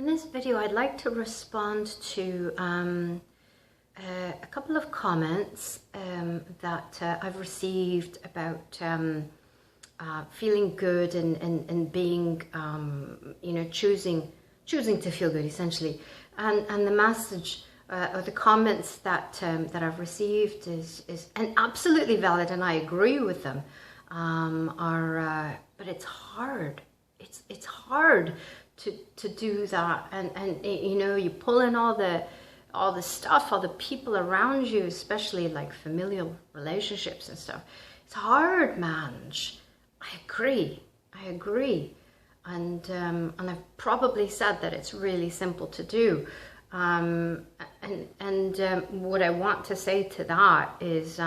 In this video, I'd like to respond to a couple of comments that I've received about feeling good and being, choosing to feel good, essentially. And the message or the comments that I've received is and absolutely valid, and I agree with them. But it's hard. It's hard to do that, and you pull in all the stuff, all the people around you, especially like familial relationships and stuff. It's hard, Manj. I agree, and I've probably said that it's really simple to do, and what I want to say to that is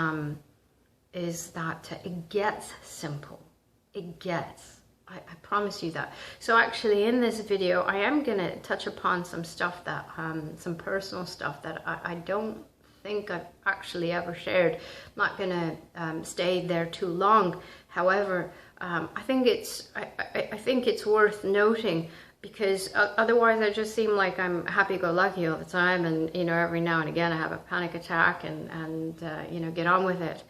that it gets simple. It gets. I promise you that. So actually in this video, I am going to touch upon some stuff that, some personal stuff that I don't think I've actually ever shared. I'm not going to stay there too long. However, I think it's worth noting, because otherwise I just seem like I'm happy-go-lucky all the time, and every now and again I have a panic attack and get on with it.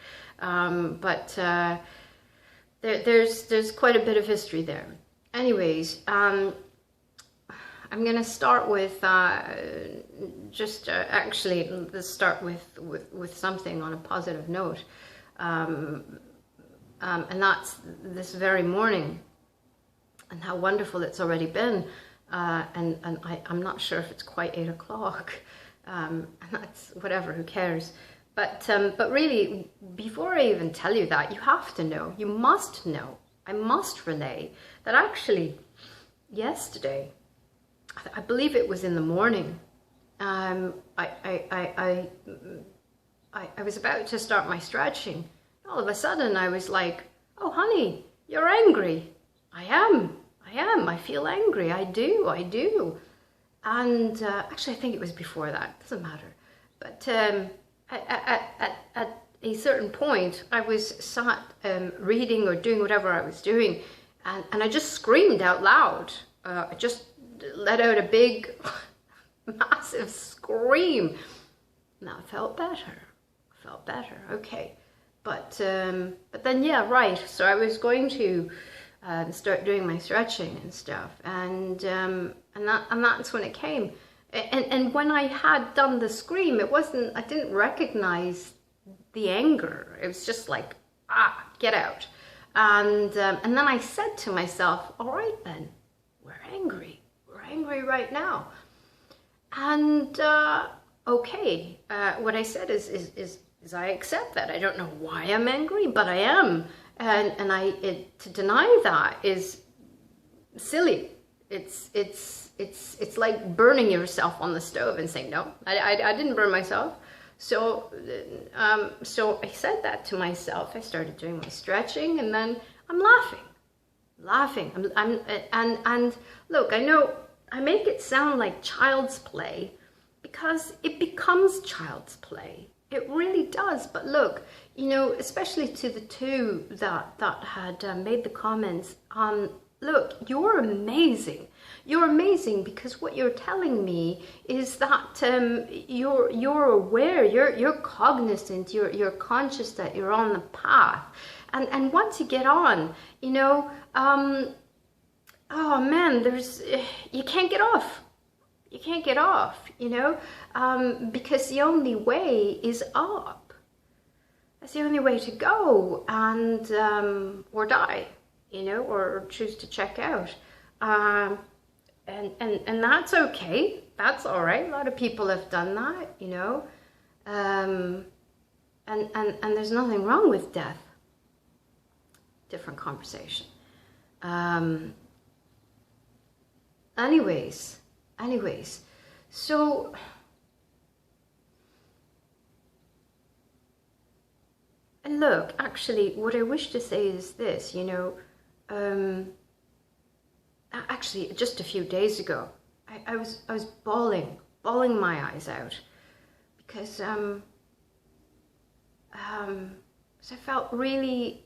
There's quite a bit of history there. Anyways, I'm going to start with actually let's start with something on a positive note, and that's this very morning, and how wonderful it's already been, and I'm not sure if it's quite 8 o'clock, and that's whatever, who cares. But really, before I even tell you that, you have to know, you must know, I must relay that actually yesterday, I believe it was in the morning, I was about to start my stretching. All of a sudden I was like, oh honey, you're angry. I am, I feel angry, I do. And actually I think it was before that, doesn't matter. But at a certain point, I was sat reading or doing whatever I was doing, and I just screamed out loud. I just let out a big, massive scream. Now I felt better. Okay, but then yeah, right. So I was going to start doing my stretching and stuff, and that's when it came. And when I had done the scream, I didn't recognize the anger. It was just like, get out. And then I said to myself, all right then, we're angry right now. And okay, what I said is I accept that. I don't know why I'm angry, but I am. And to deny that is silly. It's like burning yourself on the stove and saying, no, I didn't burn myself. So I said that to myself. I started doing my stretching, and then I'm laughing. And look, I know I make it sound like child's play, because it becomes child's play. It really does. But look, especially to the two that had made the comments, look, you're amazing. You're amazing, because what you're telling me is that you're aware, you're cognizant, you're conscious that you're on the path, and want to get on. Oh man, you can't get off. You can't get off. Because the only way is up. That's the only way to go, and or die. Or choose to check out. And that's okay. That's all right. A lot of people have done that, and there's nothing wrong with death. Different conversation. Anyways, so and look, actually, what I wish to say is this, actually, just a few days ago, I was bawling my eyes out, because so I felt really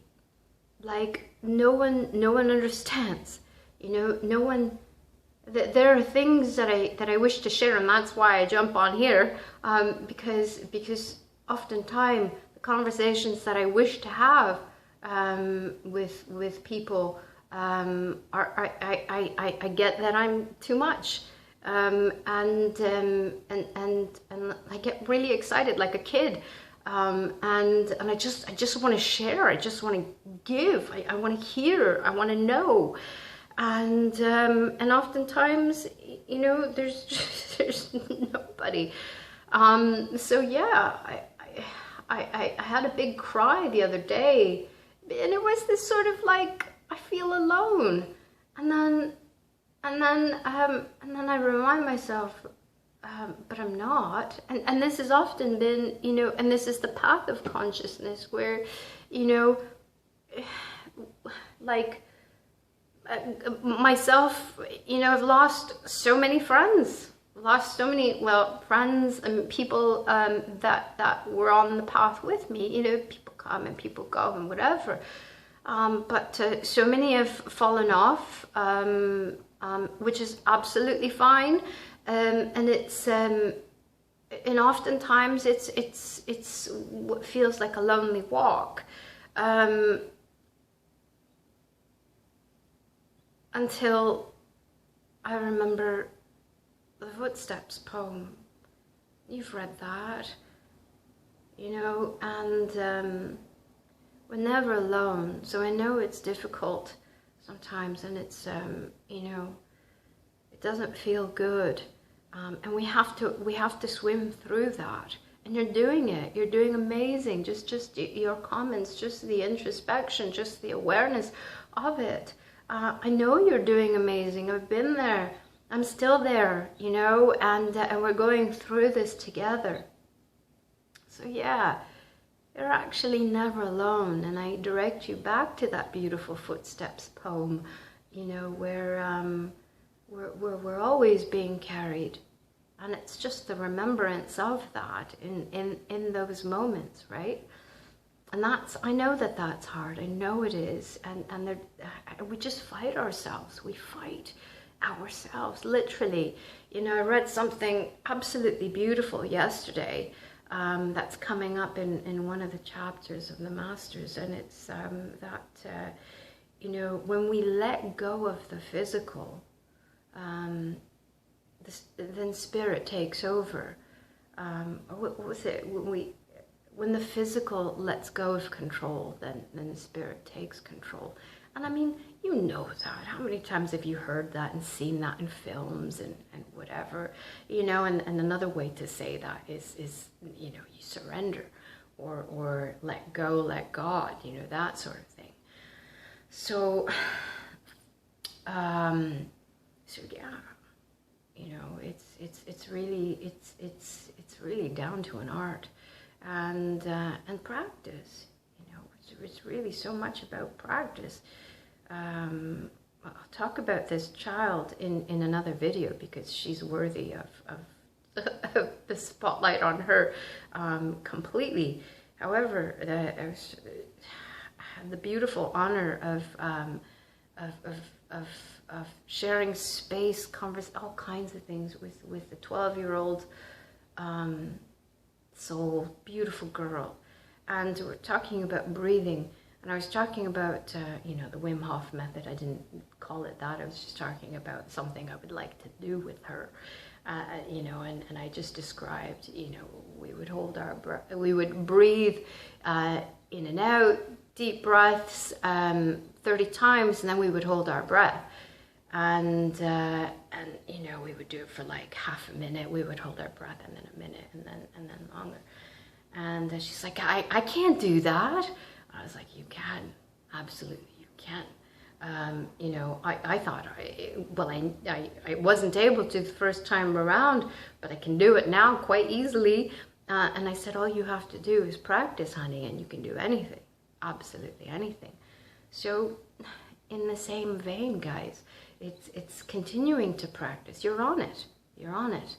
like no one understands, no one there are things that I wish to share, and that's why I jump on here, because oftentimes the conversations that I wish to have with people I get that I'm too much, and I get really excited like a kid, and I just want to share. I just want to give. I want to hear. I want to know. And oftentimes, you know, there's nobody. So yeah, I had a big cry the other day, and it was this sort of like, I feel alone, and then I remind myself, but I'm not. And this has often been, you know, and this is the path of consciousness where, you know, like. Myself, you know, I've lost so many friends, friends and people that were on the path with me. You know, people come and people go and whatever. But so many have fallen off, which is absolutely fine. And it's and oftentimes it's what feels like a lonely walk. Until I remember the Footsteps poem. You've read that, you know, and we're never alone. So I know it's difficult sometimes, and it's, you know, it doesn't feel good, and we have to swim through that. And you're doing it. You're doing amazing. Just your comments, just the introspection, just the awareness of it. I know you're doing amazing. I've been there. I'm still there, you know, and we're going through this together. So yeah, you're actually never alone. And I direct you back to that beautiful Footsteps poem, you know, where we're always being carried. And it's just the remembrance of that in those moments, right? And I know that's hard. I know it is. And we just fight ourselves. We fight ourselves, literally. You know, I read something absolutely beautiful yesterday that's coming up in one of the chapters of the Masters. And it's that, you know, when we let go of the physical, then spirit takes over. What was it? When the physical lets go of control, then the spirit takes control. And I mean, you know that. How many times have you heard that and seen that in films and whatever? You know, and another way to say that is you know, you surrender or let go, let God, you know, that sort of thing. So, so yeah, you know, it's really down to an art. And practice, you know, it's really so much about practice. I'll talk about this child in another video because she's worthy of the spotlight on her completely. However, I had the beautiful honor of sharing space, all kinds of things with the 12-year-old. Soul, beautiful girl, and we're talking about breathing, and I was talking about you know, the Wim Hof Method. I didn't call it that. I was just talking about something I would like to do with her, you know, and I just described, you know, we would hold our breath, we would breathe in and out, deep breaths 30 times, and then we would hold our breath. And you know, we would do it for like half a minute. We would hold our breath, and then a minute, and then longer. And she's like, I can't do that. I was like, you can, absolutely, you can. You know, I thought I wasn't able to the first time around, but I can do it now quite easily. And I said, all you have to do is practice, honey, and you can do anything, absolutely anything. So, in the same vein, guys. It's continuing to practice. You're on it. You're on it.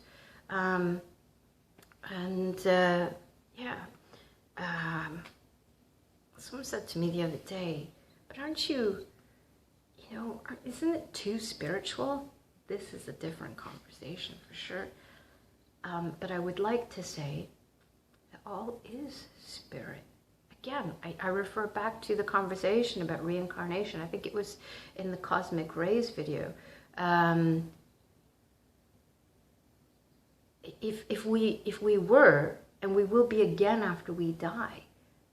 Yeah. Someone said to me the other day, but aren't you, you know, isn't it too spiritual? this is a different conversation for sure. But I would like to say that all is spirit. Again, I refer back to the conversation about reincarnation. I think it was in the Cosmic Rays video. If we were, and we will be again after we die,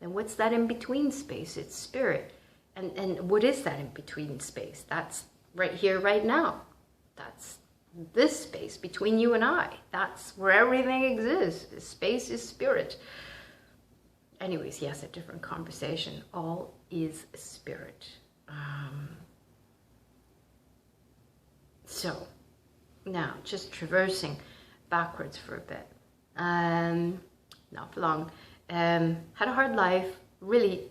then what's that in between space? It's spirit. And what is that in between space? That's right here, right now. That's this space between you and I. That's where everything exists. Space is spirit. Anyways, yes, a different conversation. All is spirit. So, now, just traversing backwards for a bit. Not for long. Had a hard life, really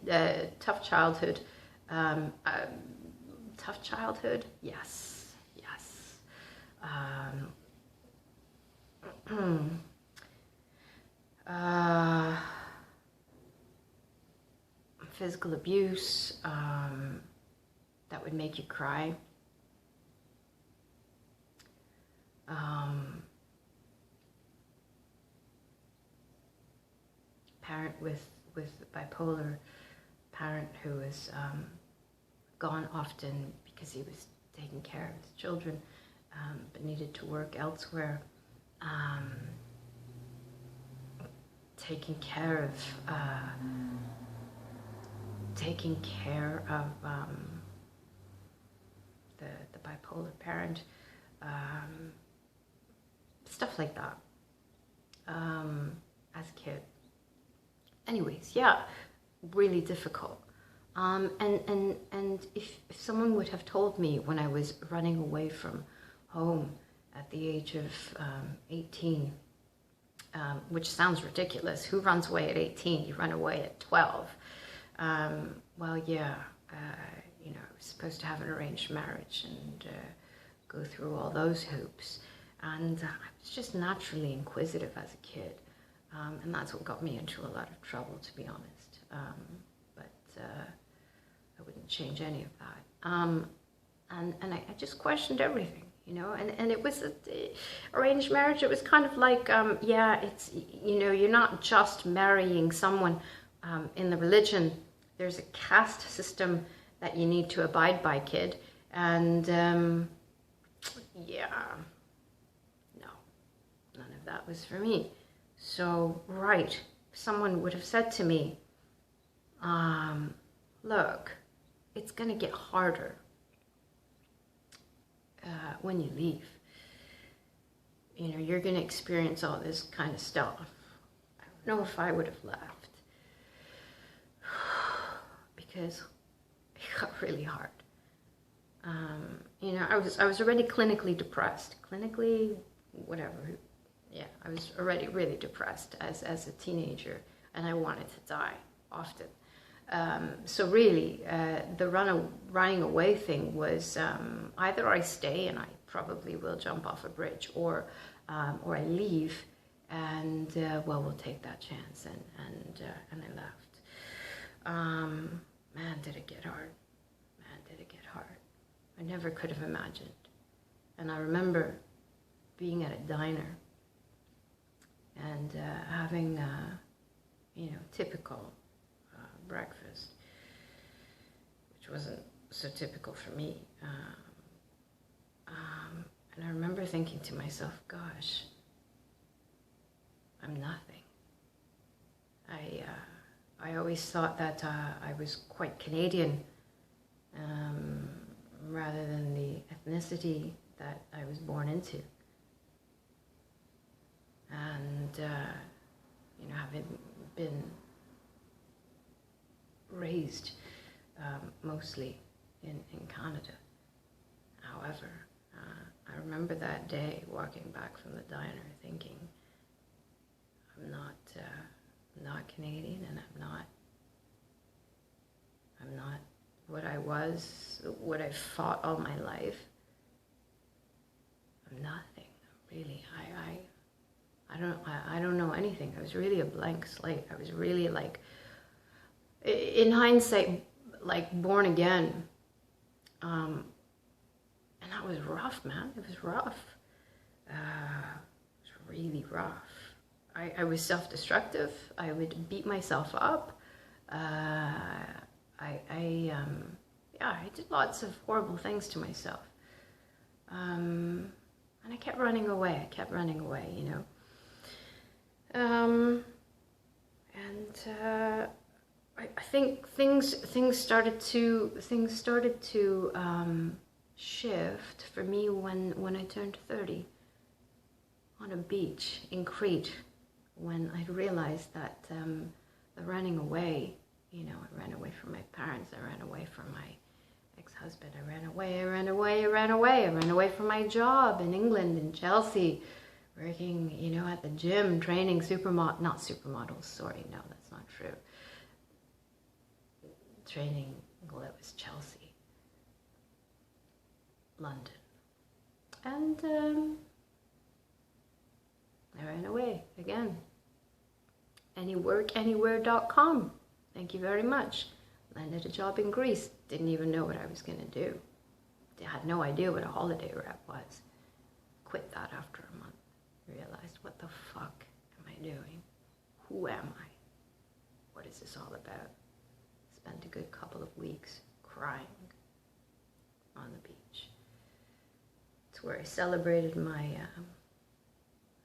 tough childhood. Tough childhood? Yes, yes. Physical abuse, that would make you cry. Parent with bipolar, parent who was gone often because he was taking care of his children, but needed to work elsewhere. Taking care of the bipolar parent, stuff like that, as a kid. Anyways, yeah, really difficult. And if someone would have told me when I was running away from home at the age of 18, which sounds ridiculous. Who runs away at 18? You run away at 12. Well, yeah, you know, I was supposed to have an arranged marriage and go through all those hoops. And I was just naturally inquisitive as a kid. And that's what got me into a lot of trouble, to be honest. But I wouldn't change any of that. And I just questioned everything, you know. And it was arranged marriage. It was kind of like, yeah, it's, you know, you're not just marrying someone in the religion. There's a caste system that you need to abide by, kid. And yeah, no, none of that was for me. So, right, someone would have said to me, look, it's going to get harder when you leave. You know, you're going to experience all this kind of stuff. I don't know if I would have left, because it got really hard. You know, I was already clinically depressed. Clinically, whatever. Yeah, I was already really depressed as a teenager, and I wanted to die often. So really, the running away thing was either I stay and I probably will jump off a bridge, or I leave, and well, we'll take that chance, and I left. Man, did it get hard. Man, did it get hard. I never could have imagined. And I remember being at a diner and having, you know, typical breakfast, which wasn't so typical for me. And I remember thinking to myself, gosh, I'm nothing. I always thought that I was quite Canadian, rather than the ethnicity that I was born into. And, you know, having been raised mostly in Canada. However, I remember that day walking back from the diner thinking, I'm not Canadian, and I'm not what I was, what I fought all my life. I'm nothing, really. I don't know anything. I was really a blank slate. I was really, like, in hindsight, like born again. And that was rough, man. It was rough. It was really rough. I was self-destructive. I would beat myself up. I did lots of horrible things to myself. And I kept running away. You know. I think things started to shift for me when I turned 30 on a beach in Crete, when I realized that the running away, you know, I ran away from my parents, I ran away from my ex-husband, I ran away from my job in England, in Chelsea, working, you know, at the gym, training not supermodels, sorry, no, that's not true. Training, well, it was Chelsea, London, and I ran away again. Anyworkanywhere.com. Thank you very much. Landed a job in Greece. Didn't even know what I was going to do. I had no idea what a holiday rep was. Quit that after a month. Realized, what the fuck am I doing? Who am I? What is this all about? Spent a good couple of weeks crying on the beach. It's where I celebrated my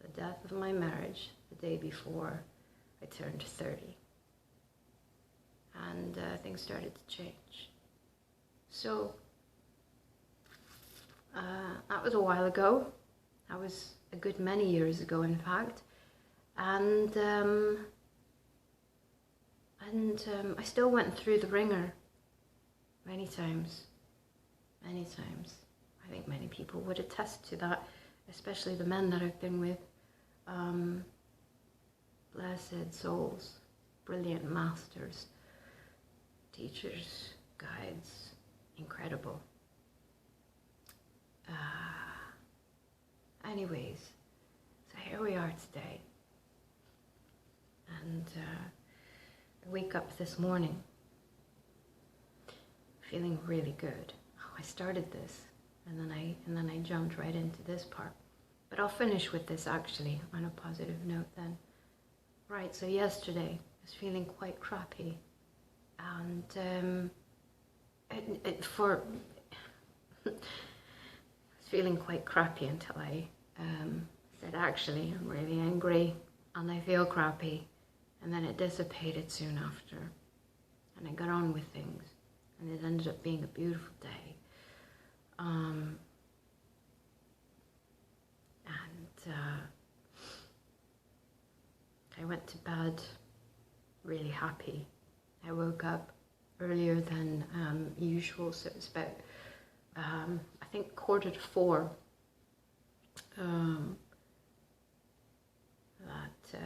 the death of my marriage the day before I turned 30. And things started to change. So that was a while ago. That was a good many years ago, in fact. And I still went through the ringer many times. I think many people would attest to that, especially the men that I've been with. Blessed souls, brilliant masters, teachers, guides, incredible. Anyways, so here we are today. And I wake up this morning feeling really good. Oh, I started this, and then I jumped right into this part. But I'll finish with this actually on a positive note then. Right, so yesterday I was feeling quite crappy, and I was feeling quite crappy until I said, actually, I'm really angry and I feel crappy, and then it dissipated soon after, and I got on with things, and it ended up being a beautiful day. I went to bed really happy. I woke up earlier than usual, so it was about, I think, 3:45, that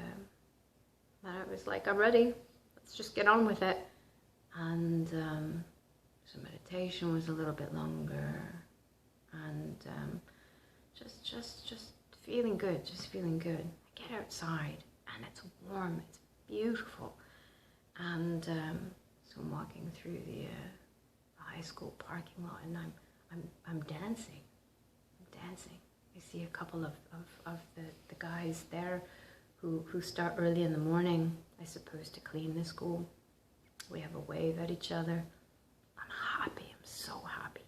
I was like, I'm ready, let's just get on with it. And so meditation was a little bit longer, and just feeling good, I get outside, and it's warm, it's beautiful, and so I'm walking through the high school parking lot, and I'm dancing. I see a couple of the guys there who start early in the morning, I suppose, to clean the school. We have a wave at each other. I'm happy, I'm so happy.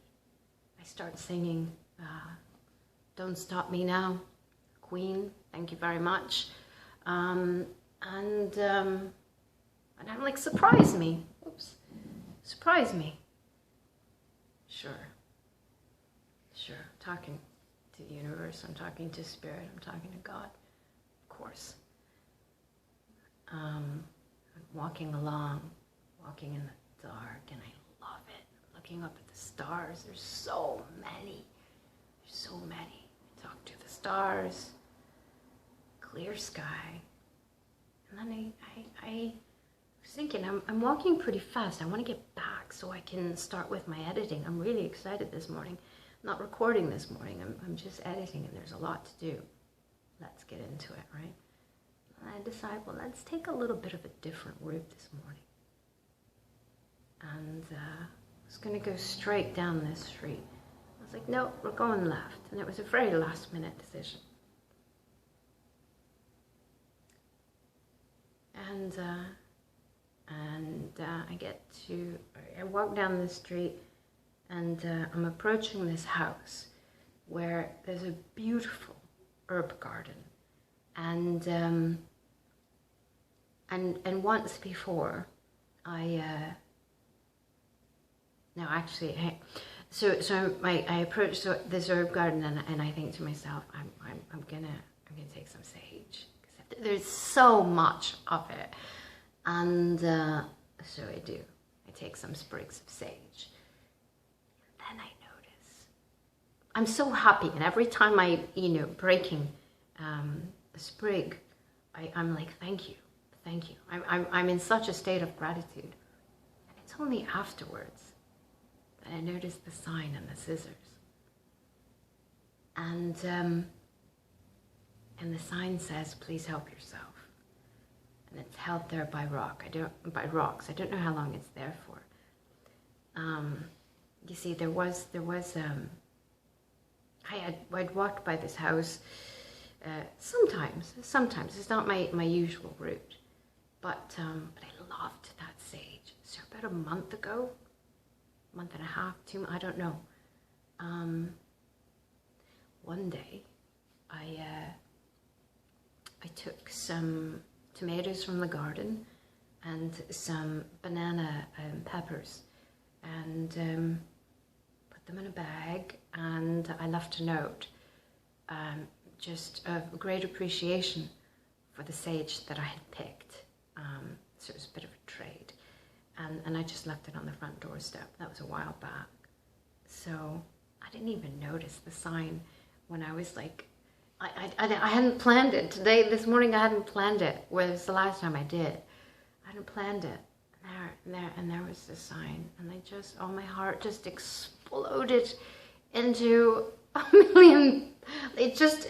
I start singing Don't Stop Me Now, Queen, thank you very much. And I'm like, surprise me. Oops. Surprise me. Sure. I'm talking to the universe, I'm talking to spirit, I'm talking to God, of course. I'm walking along, walking in the dark, and I love it. Looking up at the stars, there's so many. I talk to the stars, clear sky. And then I was thinking, I'm walking pretty fast. I want to get back so I can start with my editing. I'm really excited this morning. I'm not recording this morning, I'm just editing, and there's a lot to do. Let's get into it, right? And I decide, well, let's take a little bit of a different route this morning. And I was going to go straight down this street. I was like, no, we're going left. And it was a very last minute decision. And I walk down the street, and I'm approaching this house where there's a beautiful herb garden. And once before, I approach this herb garden, and I think to myself, I'm gonna take some sage, because there's so much of it, and so I do. I take some sprigs of sage. Then I notice I'm so happy, and every time I breaking a sprig, I'm like, thank you. I'm in such a state of gratitude. And it's only afterwards that I noticed the sign and the scissors. And the sign says, please help yourself. And it's held there by rocks. I don't know how long it's there for. You see, there was I'd walked by this house sometimes. It's not my usual route. But I loved that sage. So about a month ago, month and a half, 2, I don't know. One day, I took some tomatoes from the garden and some banana peppers, and put them in a bag, and I left a note, just of great appreciation for the sage that I had picked. So it was a bit of a trade, and I just left it on the front doorstep. That was a while back, so I didn't even notice the sign when I was like, I hadn't planned it. This morning I hadn't planned it, whereas the last time I did. I hadn't planned it, and there was the sign, and my heart just exploded into a million. It just,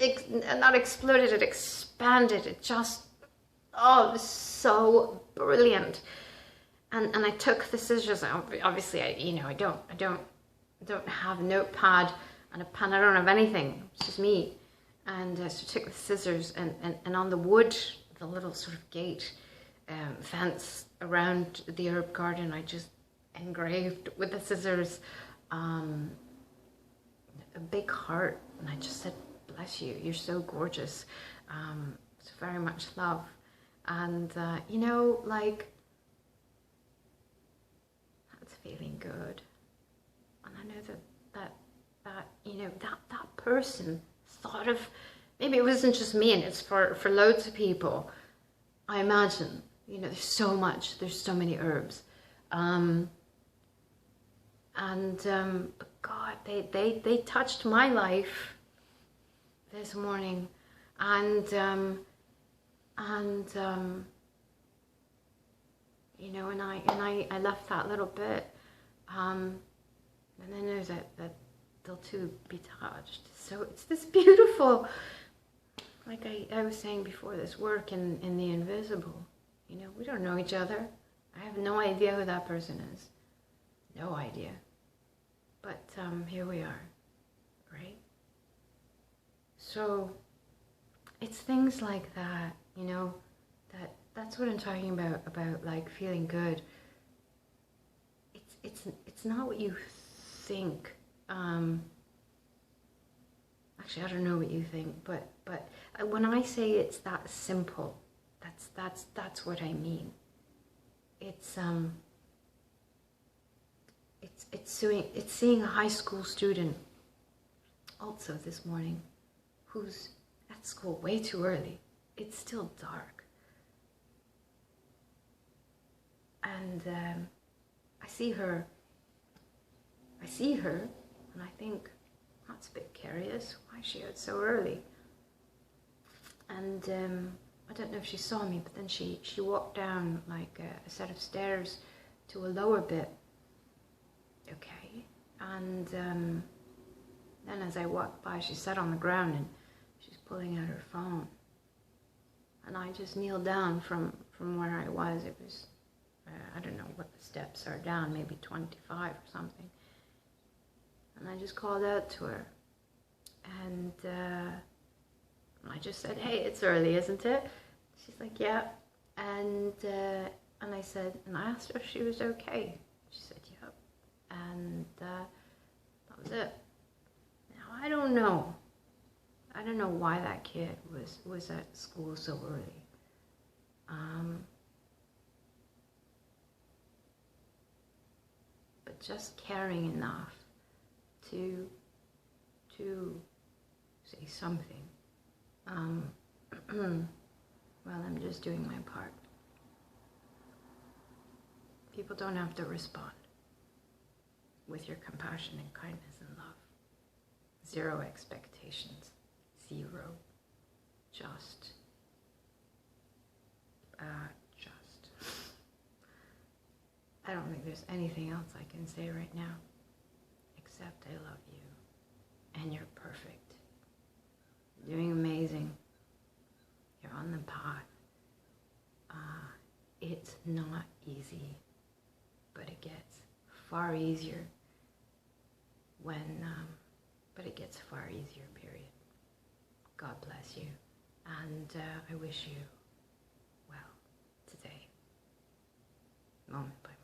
not exploded, it expanded. It just, it was so brilliant. And I took the scissors. Obviously, I don't have a notepad and a pen. I don't have anything. It's just me. And so I took the scissors, and on the wood, the little sort of gate fence around the herb garden, I just engraved with the scissors a big heart, and I just said, bless you, you're so gorgeous. It's very much love. And like, that's feeling good. And I know that person thought of, maybe it wasn't just me, and it's for loads of people, I imagine. There's so many herbs, but God, they touched my life this morning, and I left that little bit, and I know that they'll too be touched. So it's this beautiful, like I was saying before, this work in the invisible. We don't know each other. I have no idea who that person is. No idea. But here we are, right? So it's things like that, that's what I'm talking about like feeling good. It's not what you think. Actually, I don't know what you think, but when I say it's that simple, that's what I mean. It's seeing a high school student also this morning who's at school way too early. It's still dark. And I see her, and I think, that's a bit curious. Why is she out so early? And I don't know if she saw me, but then she walked down like a set of stairs to a lower bit. Okay. And then as I walked by, she sat on the ground and she's pulling out her phone. And I just kneeled down from where I was. It was, I don't know what the steps are down, maybe 25 or something. And I just called out to her. And I just said, hey, it's early, isn't it? She's like, yeah. And I said, and I asked her if she was okay. She said, yep. And that was it. Now, I don't know. I don't know why that kid was at school so early. But just caring enough to say something. Well, I'm just doing my part. People don't have to respond with your compassion and kindness and love. Zero expectations. Zero. Just. I don't think there's anything else I can say right now, except I love you, and you're perfect. You're doing amazing. You're on the path. It's not easy, but it gets far easier but it gets far easier, period. God bless you, and I wish you well today, moment by moment.